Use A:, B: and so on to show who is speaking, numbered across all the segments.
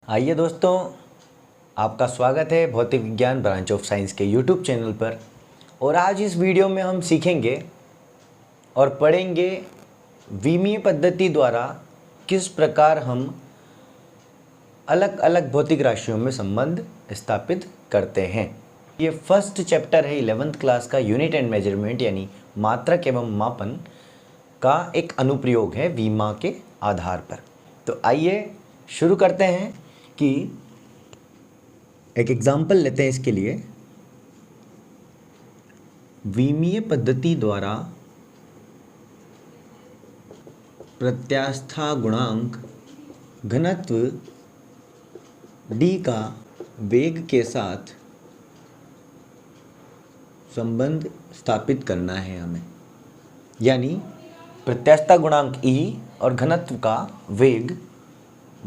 A: आइए दोस्तों, आपका स्वागत है भौतिक विज्ञान ब्रांच ऑफ साइंस के यूट्यूब चैनल पर। और आज इस वीडियो में हम सीखेंगे और पढ़ेंगे विमीय पद्धति द्वारा किस प्रकार हम अलग अलग भौतिक राशियों में संबंध स्थापित करते हैं। ये फर्स्ट चैप्टर है 11th क्लास का यूनिट एंड मेजरमेंट यानी मात्रक एवं मापन का एक अनुप्रयोग है विमा के आधार पर। तो आइए शुरू करते हैं कि एक एग्जाम्पल लेते हैं इसके लिए। विमीय पद्धति द्वारा प्रत्यास्था गुणांक घनत्व d का वेग के साथ संबंध स्थापित करना है हमें। यानी प्रत्यास्था गुणांक e और घनत्व का वेग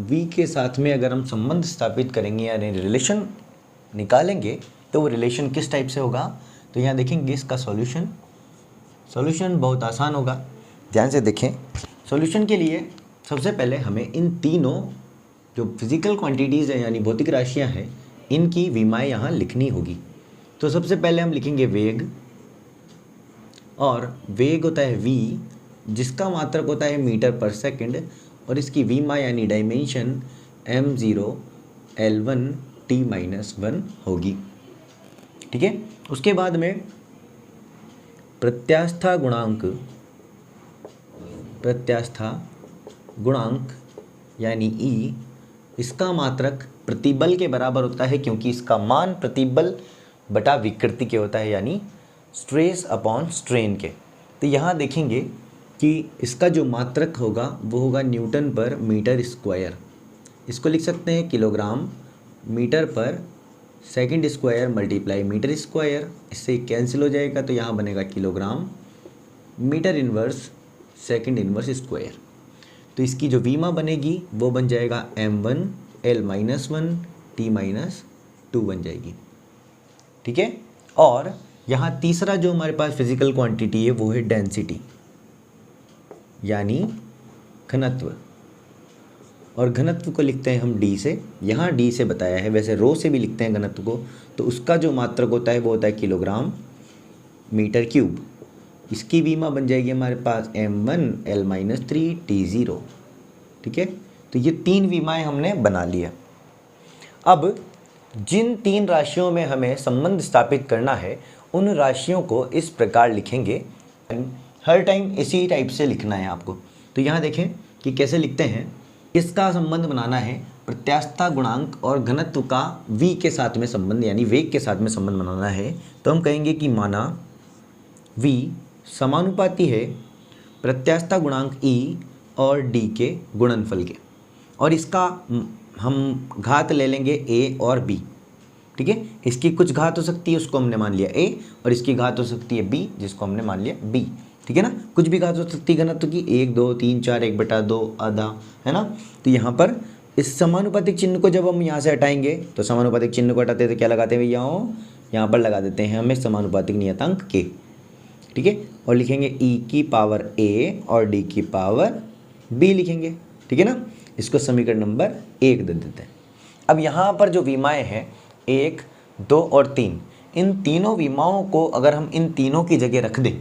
A: v के साथ में अगर हम संबंध स्थापित करेंगे यानी रिलेशन निकालेंगे तो वो रिलेशन किस टाइप से होगा। तो यहाँ देखेंगे इसका सॉल्यूशन बहुत आसान होगा। ध्यान से देखें। सॉल्यूशन के लिए सबसे पहले हमें इन तीनों जो फिजिकल क्वांटिटीज़ हैं यानी भौतिक राशियाँ हैं इनकी विमाएँ यहाँ लिखनी होगी। तो सबसे पहले हम लिखेंगे वेग, और वेग होता है v जिसका मात्रक होता है मीटर पर सेकंड, और इसकी विमा यानी डायमेंशन m0 L1 t-1 होगी। ठीक है। उसके बाद में प्रत्यास्था गुणांक यानी E, इसका मात्रक प्रतिबल के बराबर होता है क्योंकि इसका मान प्रतिबल बटा विकृति के होता है यानी स्ट्रेस अपॉन स्ट्रेन के। तो यहाँ देखेंगे कि इसका जो मात्रक होगा वो होगा न्यूटन पर मीटर स्क्वायर। इसको लिख सकते हैं kilogram metre per second square multiply metre square. इससे कैंसिल हो जाएगा तो यहाँ बनेगा kilogram metre inverse second inverse square. तो इसकी जो विमा बनेगी वो बन जाएगा m1 L-1 t-2 बन जाएगी। ठीक है। और यहाँ तीसरा जो हमारे पास फिजिकल क्वांटिटी है वो है डेंसिटी यानी घनत्व, और घनत्व को लिखते हैं हम d से। यहाँ d से बताया है, वैसे रो से भी लिखते हैं घनत्व को। तो उसका जो मात्रक होता है वो होता है किलोग्राम मीटर क्यूब। इसकी विमा बन जाएगी हमारे पास m1 L-3 t0। ठीक है। तो ये तीन विमाएँ हमने बना लिया। अब जिन तीन राशियों में हमें संबंध स्थापित करना है उन राशियों को इस प्रकार लिखेंगे। हर टाइम इसी टाइप से लिखना है आपको। तो यहाँ देखें कि कैसे लिखते हैं। इसका संबंध बनाना है प्रत्यास्था गुणांक और घनत्व का v के साथ में संबंध यानी वेग के साथ में संबंध बनाना है। तो हम कहेंगे कि माना v समानुपाती है प्रत्यास्था गुणांक e और d के गुणनफल के, और इसका हम घात ले लेंगे a और b। ठीक है। इसकी कुछ घात हो सकती है उसको हमने मान लिया a, और इसकी घात हो सकती है b जिसको हमने मान लिया b। ठीक है ना। कुछ भी घात हो सकती है घनत्व की 1 2 3 4 1/2 आधा, है ना। तो यहाँ पर इस समानुपातिक चिन्ह को जब हम यहाँ से हटाएंगे तो समानुपातिक चिन्ह को हटाते हैं तो क्या लगाते हैं भैया, यहाँ पर लगा देते हैं हमें समानुपातिक नियतांक k। ठीक है। और लिखेंगे e की पावर a और d की पावर b लिखेंगे। ठीक है ना। इसको समीकरण नंबर 1 दे देते हैं। अब यहाँ पर जो विमाएँ हैं 1 2 और 3, इन तीनों विमाओं को अगर हम इन तीनों की जगह रख दें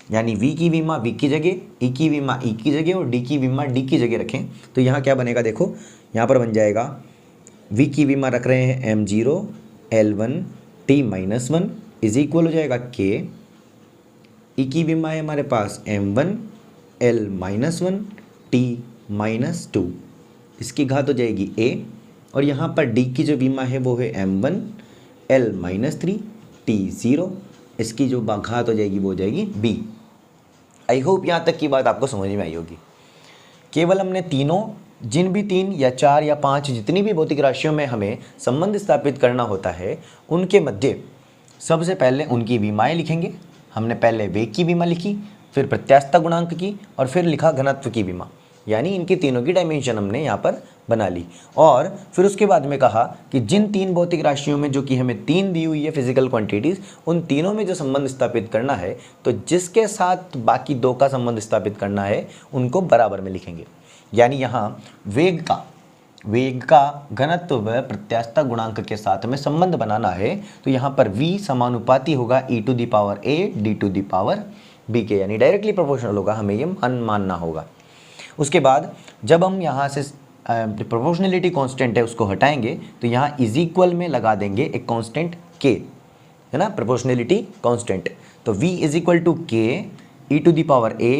A: यानी v की विमा v की जगह, e की विमा e की जगह और d की विमा d की जगह रखें तो यहाँ क्या बनेगा। देखो यहाँ पर बन जाएगा v की विमा रख रहे हैं m0 L1 t-1 is equal हो जाएगा k। e की विमा है हमारे पास m1 L-1 t-2, इसकी घात हो जाएगी a, और यहाँ पर d की जो विमा है वो है m1 L-3 t0, इसकी जो घात हो जाएगी वो हो जाएगी b। आई होप यहाँ तक की बात आपको समझ में आई होगी। केवल हमने तीनों जिन भी 3 या 4 या 5 जितनी भी भौतिक राशियों में हमें संबंध स्थापित करना होता है उनके मध्य सबसे पहले उनकी विमाएँ लिखेंगे। हमने पहले वेग की विमा लिखी, फिर प्रत्यास्था गुणांक की, और फिर लिखा घनत्व की विमा, यानी इनकी तीनों की डायमेंशन हमने यहाँ पर बना ली। और फिर उसके बाद में कहा कि जिन 3 भौतिक राशियों में जो कि हमें 3 दी हुई है फिजिकल क्वांटिटीज़, उन तीनों में जो संबंध स्थापित करना है तो जिसके साथ बाकी 2 का संबंध स्थापित करना है उनको बराबर में लिखेंगे। यानी यहाँ वेग का वेग का घनत्व व प्रत्यास्थता गुणांक के साथ में संबंध बनाना है तो यहाँ पर v समानुपाती होगा e to the power a d to the power b के, यानी डायरेक्टली प्रोपोर्शनल होगा, हमें ये मानना होगा। उसके बाद जब हम यहाँ से प्रोपोर्शनलिटी कांस्टेंट है उसको हटाएंगे तो यहाँ इज इक्वल में लगा देंगे एक कांस्टेंट k, है ना, प्रोपोर्शनलिटी कांस्टेंट। तो v is equal to k e to the power a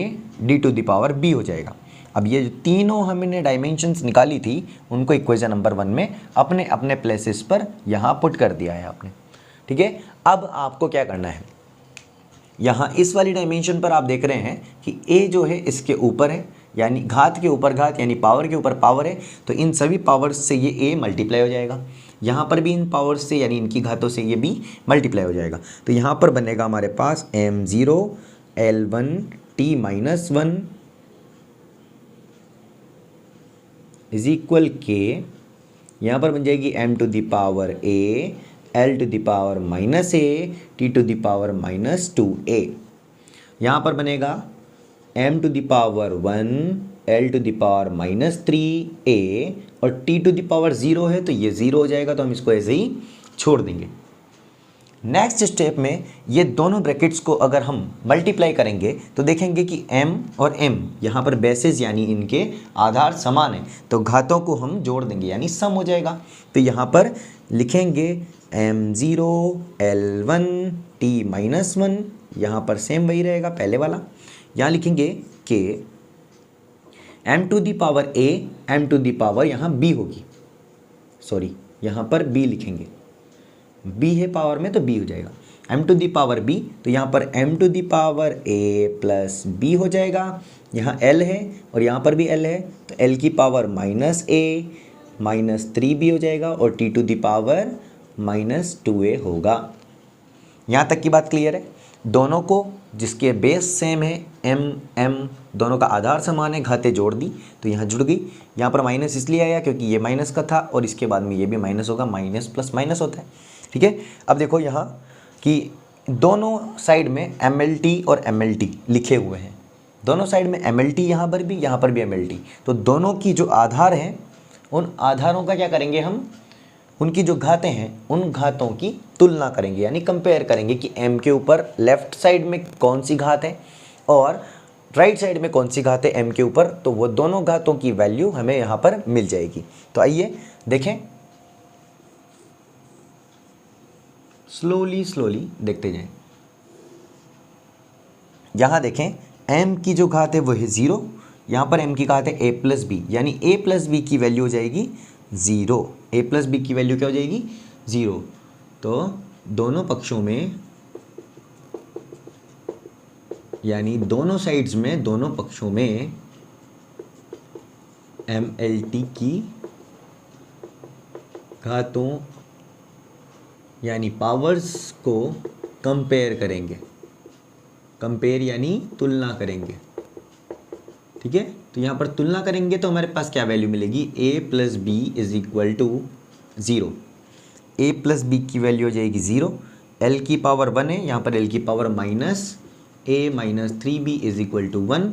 A: d to the power b हो जाएगा। अब ये जो तीनों हमने डायमेंशंस निकाली थी उनको इक्वेशन नंबर 1 में अपने अपने प्लेसेस पर यहाँ पुट कर दिया है आपने, ठीक है। अब आपको क्या करना है, यहाँ इस वाली डायमेंशन पर आप देख रहे हैं कि a जो है इसके ऊपर है, यानी घात के ऊपर घात, यानी पावर के ऊपर पावर है, तो इन सभी पावर्स से ये a मल्टीप्लाई हो जाएगा। यहाँ पर भी इन पावर्स से यानी इनकी घातों से ये b मल्टीप्लाई हो जाएगा। तो यहाँ पर बनेगा हमारे पास m0 L1 t-1 is equal के, यहाँ पर बन जाएगी m to the power a l to the power minus a t to the power minus 2a। यहाँ पर बनेगा m to the power 1 l to the power minus 3a और t to the power 0 है तो ये 0 हो जाएगा, तो हम इसको ऐसे ही छोड़ देंगे। नेक्स्ट स्टेप में ये दोनों ब्रैकेट्स को अगर हम मल्टीप्लाई करेंगे तो देखेंगे कि m और m यहाँ पर बेसिस यानी इनके आधार समान है, तो घातों को हम जोड़ देंगे यानी सम हो जाएगा। तो यहाँ पर लिखेंगे m0 L1 t-1, यहाँ पर सेम वही रहेगा पहले वाला। यहाँ लिखेंगे कि m to the power a m to the power यहाँ b होगी, सॉरी यहाँ पर b लिखेंगे, b है पावर में तो b हो जाएगा, m to the power b, तो यहाँ पर m to the power a plus b हो जाएगा। यहाँ l है और यहाँ पर भी l है तो l की power minus a minus 3b हो जाएगा और t to the power minus 2a होगा। यहाँ तक की बात क्लियर है। दोनों को जिसके बेस सेम है m दोनों का आधार समान है, घातें जोड़ दी तो यहाँ जुड़ गई। यहाँ पर माइनस इसलिए आया क्योंकि ये माइनस का था और इसके बाद में ये भी माइनस होगा, माइनस प्लस माइनस होता है, ठीक है। अब देखो यहाँ कि दोनों साइड में MLT और MLT लिखे हुए हैं, दोनों साइड में MLT यहाँ पर भी MLT, तो दोनों की जो आधार हैं उन आधारों का क्या करेंगे हम, उनकी जो घातें हैं उन घातों की तुलना करेंगे यानी कंपेयर करेंगे कि m के ऊपर लेफ्ट साइड में कौन सी घात है और राइट साइड में कौन सी घात है m के ऊपर, तो वो दोनों घातों की वैल्यू हमें यहाँ पर मिल जाएगी। तो आइए देखें, स्लोली देखते जाएं। यहाँ देखें m की जो घात है वो है 0, यहाँ पर m की घात है a प्लस बी, यानी a प्लस बी की वैल्यू हो जाएगी 0, a प्लस बी की वैल्यू क्या हो जाएगी 0। तो दोनों पक्षों में यानी दोनों साइड्स में दोनों पक्षों में MLT की घातों यानी पावर्स को कंपेयर करेंगे, कंपेयर यानी तुलना करेंगे, ठीक है। तो यहाँ पर तुलना करेंगे तो हमारे पास क्या वैल्यू मिलेगी, a plus B is equal to 0, a plus B की वैल्यू हो जाएगी 0, l की पावर 1 है, यहाँ पर l की power minus a minus 3b is equal to 1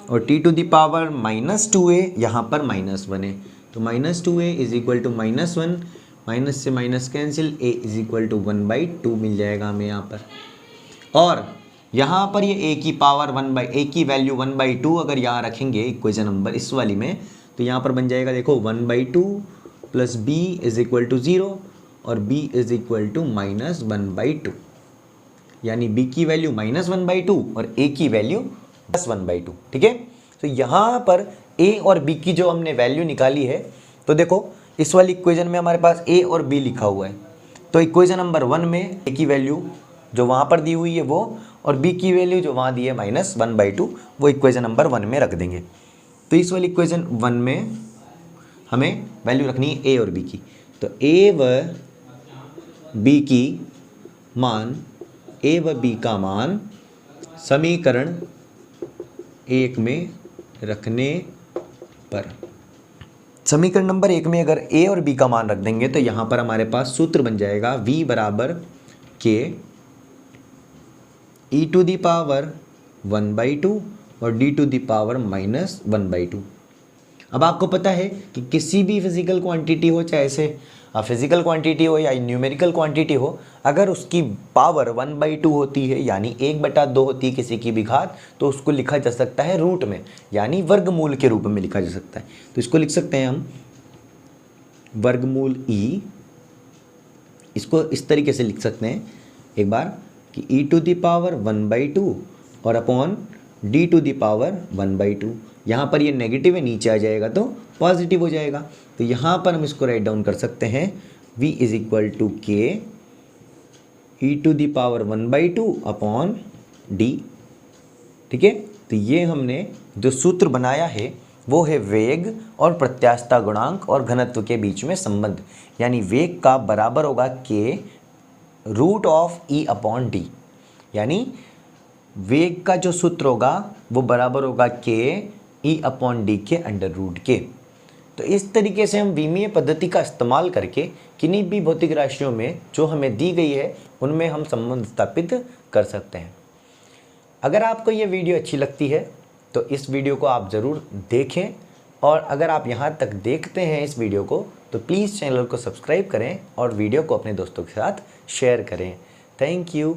A: और t to the power minus 2a यहाँ पर माइनस 1 है, तो minus 2a is equal to minus 1, minus से minus cancel, a is equal to 1/2 मिल जाएगा हमें यहाँ पर। और यहाँ पर ये a की पावर a की वैल्यू 1/2 अगर यहाँ रखेंगे इक्वेशन नंबर इस वाली में, तो यहाँ पर बन जाएगा देखो 1/2 plus b is equal to 0 और b is equal to minus 1/2, यानी b की वैल्यू माइनस 1/2 और a की वैल्यू प्लस 1/2, ठीक है। तो यहाँ पर a और b की जो हमने वैल्यू निकाली है, तो देखो इस वाली इक्वेशन में हमारे पास a और b लिखा हुआ है, तो इक्वेशन नंबर 1 में a की वैल्यू जो वहाँ पर दी हुई है वो और b की वैल्यू जो वहाँ दी है माइनस 1/2 वो इक्वेशन नंबर 1 में रख देंगे। तो इस वाली इक्वेशन 1 में हमें वैल्यू रखनी है a और b की, तो a व b की मान, a व b का मान समीकरण 1 में रखने पर, समीकरण नंबर 1 में अगर a और b का मान रख देंगे तो यहाँ पर हमारे पास सूत्र बन जाएगा v बराबर k e to the power 1/2 और d to the power minus 1/2। अब आपको पता है कि किसी भी फिजिकल क्वांटिटी हो, चाहे से फिजिकल क्वांटिटी हो या न्यूमेरिकल क्वांटिटी हो, अगर उसकी पावर 1/2 होती है यानी 1/2 होती है किसी की भी घात, तो उसको लिखा जा सकता है रूट में यानी वर्गमूल के रूप में लिखा जा सकता है। तो इसको लिख सकते हैं हम वर्गमूल ई, इसको इस तरीके से लिख सकते हैं एक बार कि e⁻, 1/2 और अपॉन d⁻, 1/2। यहाँ पर ये नेगेटिव है, नीचे आ जाएगा तो पॉजिटिव हो जाएगा। तो यहाँ पर हम इसको राइट डाउन कर सकते हैं v = k e⁻, 1/2 upon d। ठीक है, तो ये हमने जो सूत्र बनाया है वो है वेग और प्रत्यास्थता गुणांक और घनत्व के बीच में संबंध, यानी वेग का बराबर होगा k √e/d, यानी वेग का जो सूत्र होगा वो बराबर होगा k e/d के √√ के। तो इस तरीके से हम विमीय पद्धति का इस्तेमाल करके किन्हीं भी भौतिक राशियों में जो हमें दी गई है उनमें हम संबंध स्थापित कर सकते हैं। अगर आपको ये वीडियो अच्छी लगती है तो इस वीडियो को आप ज़रूर देखें, और अगर आप यहाँ तक देखते हैं इस वीडियो को तो प्लीज़ चैनल को सब्सक्राइब करें और वीडियो को अपने दोस्तों के साथ शेयर करें। Thank you.